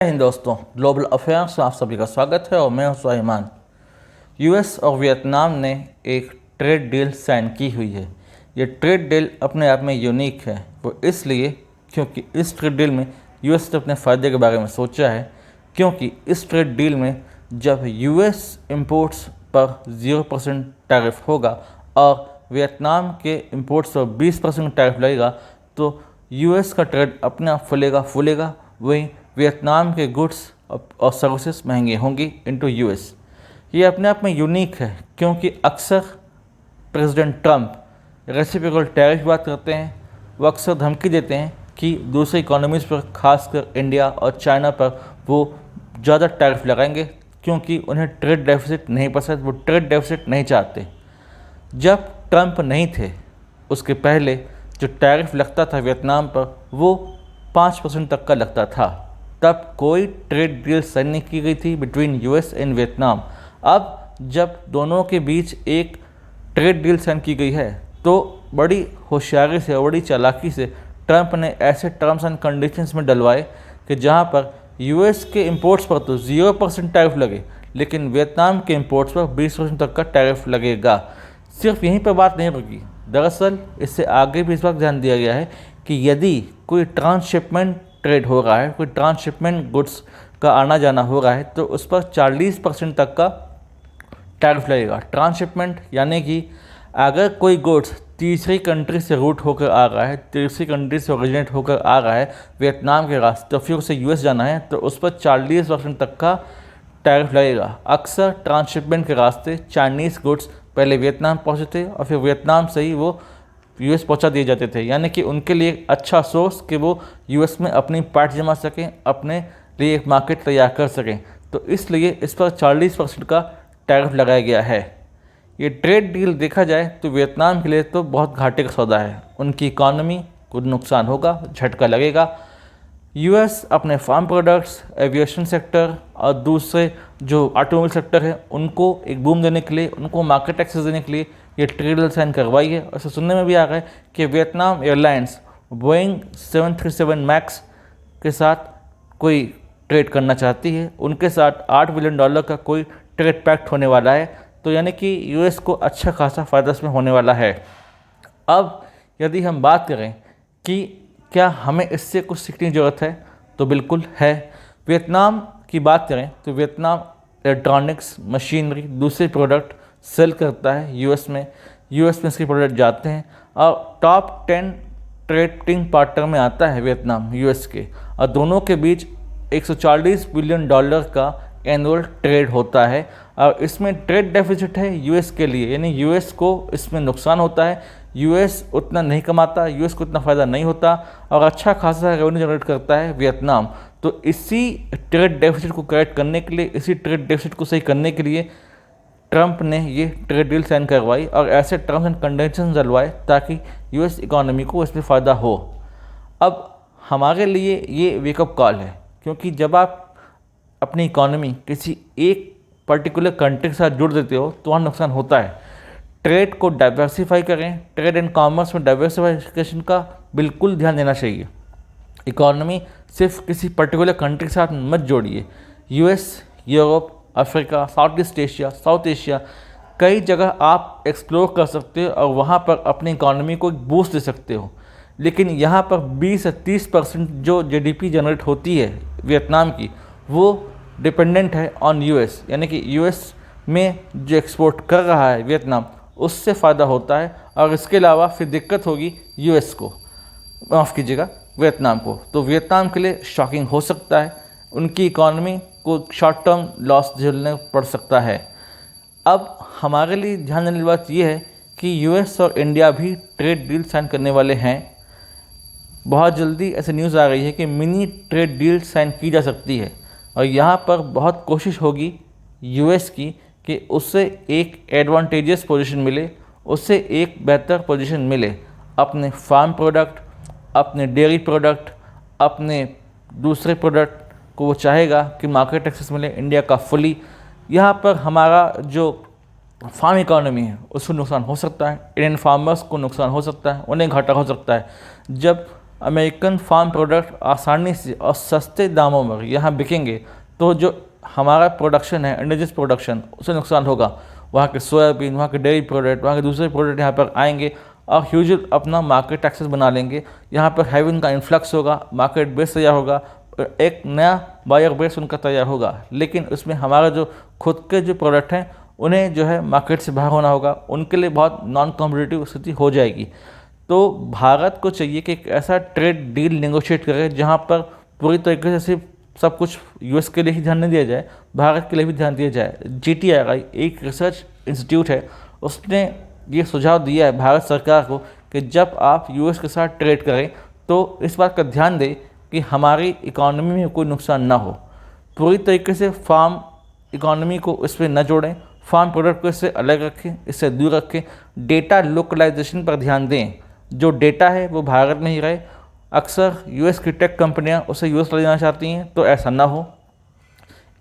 हिंद दोस्तों, global affairs में आप सभी का स्वागत है और मैं हूं सुलेमान। यूएस और वियतनाम ने एक ट्रेड डील साइन की हुई है। ये ट्रेड डील अपने आप में यूनिक है, वो इसलिए क्योंकि इस ट्रेड डील में यूएस ने अपने फ़ायदे के बारे में सोचा है। क्योंकि इस ट्रेड डील में जब यूएस इंपोर्ट्स पर 0% टैरिफ होगा और वियतनाम के इंपोर्ट्स पर 20% टैरिफ लगेगा तो यूएस का ट्रेड अपने आप फूलेगा। वहीं वियतनाम के गुड्स और सर्विसेज महंगे होंगी इनटू यूएस। ये अपने आप में यूनिक है क्योंकि अक्सर प्रेसिडेंट ट्रंप रेसिप्रोकल टैरिफ की बात करते हैं। वो अक्सर धमकी देते हैं कि दूसरी इकोनॉमीज़ पर, खासकर इंडिया और चाइना पर, वो ज़्यादा टैरिफ लगाएंगे क्योंकि उन्हें ट्रेड डेफिसिट नहीं पसंद, वो ट्रेड डेफिसिट नहीं चाहते। जब ट्रंप नहीं थे उसके पहले जो टैरिफ लगता था वियतनाम पर वो 5% तक का लगता था। तब कोई ट्रेड डील साइन नहीं की गई थी बिटवीन यूएस एंड वियतनाम। अब जब दोनों के बीच एक ट्रेड डील साइन की गई है तो बड़ी होशियारी से और बड़ी चालाकी से ट्रंप ने ऐसे टर्म्स एंड कंडीशंस में डलवाए कि जहां पर यूएस के इंपोर्ट्स पर तो 0% टैरिफ लगे, लेकिन वियतनाम के इंपोर्ट्स पर 20% तक का टैरिफ लगेगा। सिर्फ यहीं पर बात नहीं रुकी, दरअसल इससे आगे भी इस बात ध्यान दिया गया है कि यदि कोई ट्रांसशिपमेंट ट्रेड हो रहा है, कोई ट्रांसशिपमेंट गुड्स का आना जाना हो रहा है तो उस पर 40% तक का टैरिफ लगेगा। ट्रांसशिपमेंट यानी कि अगर कोई गुड्स तीसरी कंट्री से रूट होकर आ रहा है, तीसरी कंट्री से ओरिजिनेट होकर आ रहा है वियतनाम के रास्ते, तो फिर उसे यूएस जाना है तो उस पर 40% तक का टैरिफ लगेगा। अक्सर ट्रांसशिपमेंट के रास्ते चाइनीज़ गुड्स पहले वियतनाम पहुँचते थे और फिर वियतनाम से ही वो यूएस पहुंचा दिए जाते थे, यानी कि उनके लिए एक अच्छा सोर्स कि वो यूएस में अपनी पैठ जमा सकें, अपने लिए एक मार्केट तैयार कर सकें। तो इसलिए इस पर 40% का टैरिफ लगाया गया है। ये ट्रेड डील देखा जाए तो वियतनाम के लिए तो बहुत घाटे का सौदा है। उनकी इकॉनमी को नुकसान होगा, झटका लगेगा। यूएस अपने फार्म प्रोडक्ट्स, एविएशन सेक्टर और दूसरे जो ऑटोमोबाइल सेक्टर है उनको एक बूम देने के लिए, उनको मार्केट एक्सेस देने के लिए ये ट्रेड डील साइन करवाई है। और सुनने में भी आ रहा है कि वियतनाम एयरलाइंस बोइंग 737 मैक्स के साथ कोई ट्रेड करना चाहती है। उनके साथ $8 बिलियन का कोई ट्रेड पैक्ट होने वाला है, तो यानी कि यूएस को अच्छा खासा फ़ायदा इसमें होने वाला है। अब यदि हम बात करें कि क्या हमें इससे कुछ सीखने की ज़रूरत है, तो बिल्कुल है। वियतनाम की बात करें तो वियतनाम इलेक्ट्रॉनिक्स, मशीनरी, दूसरे प्रोडक्ट सेल करता है यूएस में इसके प्रोडक्ट जाते हैं और टॉप 10 ट्रेडिंग पार्टनर में आता है वियतनाम यूएस के, और दोनों के बीच $140 बिलियन का एनुअल ट्रेड होता है। और इसमें ट्रेड डेफिसिट है यूएस के लिए, यानी यूएस को इसमें नुकसान होता है। यूएस उतना नहीं कमाता, यूएस को उतना फ़ायदा नहीं होता और अच्छा खासा रेवेन्यू जनरेट करता है वियतनाम। तो इसी ट्रेड डेफिसिट को करेक्ट करने के लिए, इसी ट्रेड डेफिसिट को सही करने के लिए ट्रंप ने ये ट्रेड डील साइन करवाई और ऐसे टर्म्स एंड कंडीशंस डलवाए ताकि यूएस इकोनॉमी को इसमें फ़ायदा हो। अब हमारे लिए ये वेकअप कॉल है, क्योंकि जब आप अपनी इकोनॉमी किसी एक पर्टिकुलर कंट्री के साथ जुड़ देते हो तो वहाँ नुकसान होता है। ट्रेड को डाइवर्सिफाई करें, ट्रेड एंड कॉमर्स में डाइवर्सिफिकेशन का बिल्कुल ध्यान देना चाहिए। इकोनॉमी सिर्फ किसी पर्टिकुलर कंट्री के साथ मत जोड़िए। US, Europe, Africa, south Asia कई जगह आप एक्सप्लोर कर सकते हो और वहाँ पर अपनी इकोनॉमी को बूस्ट दे सकते हो। लेकिन यहाँ पर 20 से 30% जो जीडीपी जनरेट होती है वियतनाम की, वो डिपेंडेंट है ऑन यूएस, यानी कि यूएस में जो एक्सपोर्ट कर रहा है वियतनाम उससे फ़ायदा होता है। और इसके अलावा फिर दिक्कत होगी यूएस को, माफ़ कीजिएगा वियतनाम को। तो वियतनाम के लिए शॉकिंग हो सकता है, उनकी इकॉनमी को शॉर्ट टर्म लॉस झेलने पड़ सकता है। अब हमारे लिए ध्यान देने की बात यह है कि यूएस और इंडिया भी ट्रेड डील साइन करने वाले हैं। बहुत जल्दी ऐसे न्यूज़ आ रही है कि मिनी ट्रेड डील साइन की जा सकती है और यहाँ पर बहुत कोशिश होगी यूएस की कि उससे एक एडवांटेजियस पोजीशन मिले, उससे एक बेहतर पोजीशन मिले अपने फार्म प्रोडक्ट, अपने डेयरी प्रोडक्ट, अपने दूसरे प्रोडक्ट को वो चाहेगा कि मार्केट एक्सेस मिले इंडिया का फुली। यहाँ पर हमारा जो फार्म इकोनॉमी है उसको नुकसान हो सकता है, इंडियन फार्मर्स को नुकसान हो सकता है, उन्हें घाटा हो सकता है। जब अमेरिकन फार्म प्रोडक्ट आसानी से और सस्ते दामों में यहाँ बिकेंगे तो जो हमारा प्रोडक्शन है, इंडिजियस प्रोडक्शन, उसे नुकसान होगा। वहाँ के सोयाबीन, वहाँ के डेयरी प्रोडक्ट, वहाँ के दूसरे प्रोडक्ट यहाँ पर आएंगे और ह्यूज अपना मार्केट एक्सेस बना लेंगे। यहाँ पर हैविन का इन्फ्लक्स होगा, मार्केट बेस तैयार होगा, एक नया बायर बेस उनका तैयार होगा। लेकिन उसमें हमारा जो खुद के जो प्रोडक्ट हैं उन्हें जो है मार्केट से बाहर होना होगा, उनके लिए बहुत नॉन कॉम्पिटिटिव स्थिति हो जाएगी। तो भारत को चाहिए कि एक ऐसा ट्रेड डील नेगोशिएट करे जहाँ पर पूरी तरीके से सिर्फ सब कुछ यूएस के लिए ही ध्यान नहीं दिया जाए, भारत के लिए भी ध्यान दिया जाए। GTRI एक रिसर्च इंस्टीट्यूट है, उसने ये सुझाव दिया है भारत सरकार को कि जब आप यूएस के साथ ट्रेड करें तो इस बात का ध्यान दें कि हमारी इकोनॉमी में कोई नुकसान ना हो। पूरी तरीके से फार्म इकोनॉमी को इस पर न जोड़ें, फार्म प्रोडक्ट को इससे अलग रखें, इससे दूर रखें। डेटा लोकलाइजेशन पर ध्यान दें, जो डेटा है वो भारत में ही रहे। अक्सर यूएस की टेक कंपनियां उसे यूएस ले जाना चाहती हैं, तो ऐसा ना हो।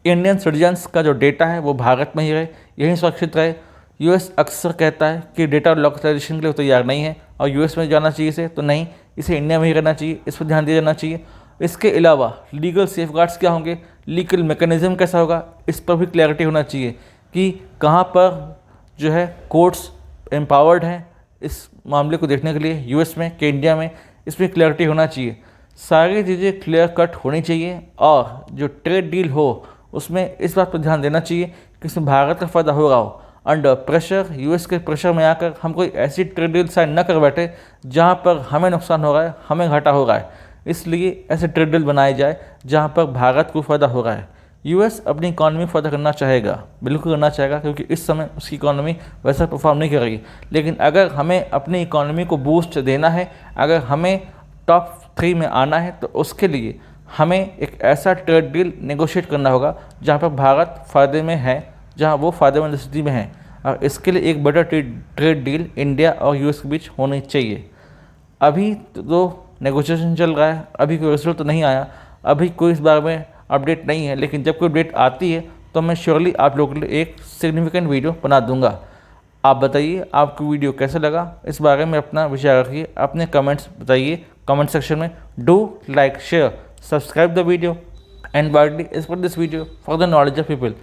इंडियन सिटीजन्स का जो डेटा है वो भारत में ही रहे, यही सुरक्षित रहे। यूएस अक्सर कहता है कि डेटा लोकलाइजेशन के लिए तैयार नहीं है और यूएस में जाना चाहिए इसे, तो नहीं, इसे इंडिया में ही रहना चाहिए, इस पर ध्यान दिया जाना चाहिए। इसके अलावा लीगल सेफगार्ड्स क्या होंगे, लीगल मैकेनिज्म कैसा होगा, इस पर भी क्लैरिटी होना चाहिए कि कहाँ पर जो है कोर्ट्स एम्पावर्ड हैं इस मामले को देखने के लिए, यूएस में कि इंडिया में, इस पर क्लैरिटी होना चाहिए। सारी चीज़ें क्लियर कट होनी चाहिए और जो ट्रेड डील हो उसमें इस बात पर ध्यान देना चाहिए कि इसमें भारत का फ़ायदा हो रहा हो। अंडर प्रेशर, यूएस के प्रेशर में आकर हम कोई ऐसी ट्रेड डील साइन न कर बैठे जहाँ पर हमें नुकसान हो रहा है, हमें घाटा हो रहा है। इसलिए ऐसे ट्रेड डील बनाए जाए जहाँ पर भारत को फ़ायदा हो रहा है। यूएस अपनी इकॉनमी फ़ायदा करना चाहेगा, बिल्कुल करना चाहेगा, क्योंकि इस समय उसकी इकॉनमी वैसा परफॉर्म नहीं करेगी। लेकिन अगर हमें अपनी इकॉनमी को बूस्ट देना है, अगर हमें टॉप 3 में आना है, तो उसके लिए हमें एक ऐसा ट्रेड डील नेगोशिएट करना होगा जहाँ पर भारत फ़ायदे में है, जहाँ वो फ़ायदेमंद स्थिति में है। और इसके लिए एक बड़ा ट्रेड डील इंडिया और यूएस के बीच होनी चाहिए। अभी तो नेगोशिएशन चल रहा है, अभी कोई रिजल्ट तो नहीं आया, अभी कोई इस बारे में अपडेट नहीं है। लेकिन जब कोई अपडेट आती है तो मैं श्योरली आप लोगों के लिए एक सिग्निफिकेंट वीडियो बना दूंगा। आप बताइए आपको वीडियो कैसा लगा, इस बारे में अपना विचार रखिए, अपने कमेंट्स बताइए कमेंट सेक्शन में। Do like, share, subscribe the video and widely spread this video for the knowledge of people.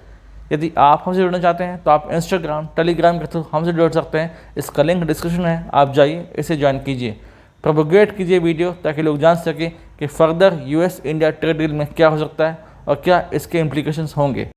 यदि आप हमसे जुड़ना चाहते हैं तो आप इंस्टाग्राम, टेलीग्राम के थ्रू हमसे जुड़ सकते हैं। इसका लिंक डिस्क्रिप्शन है, आप जाइए, इसे ज्वाइन कीजिए, प्रोपोगेट कीजिए वीडियो, ताकि लोग जान सकें कि further US India trade deal में क्या हो सकता है और क्या इसके इम्प्लीकेशंस होंगे।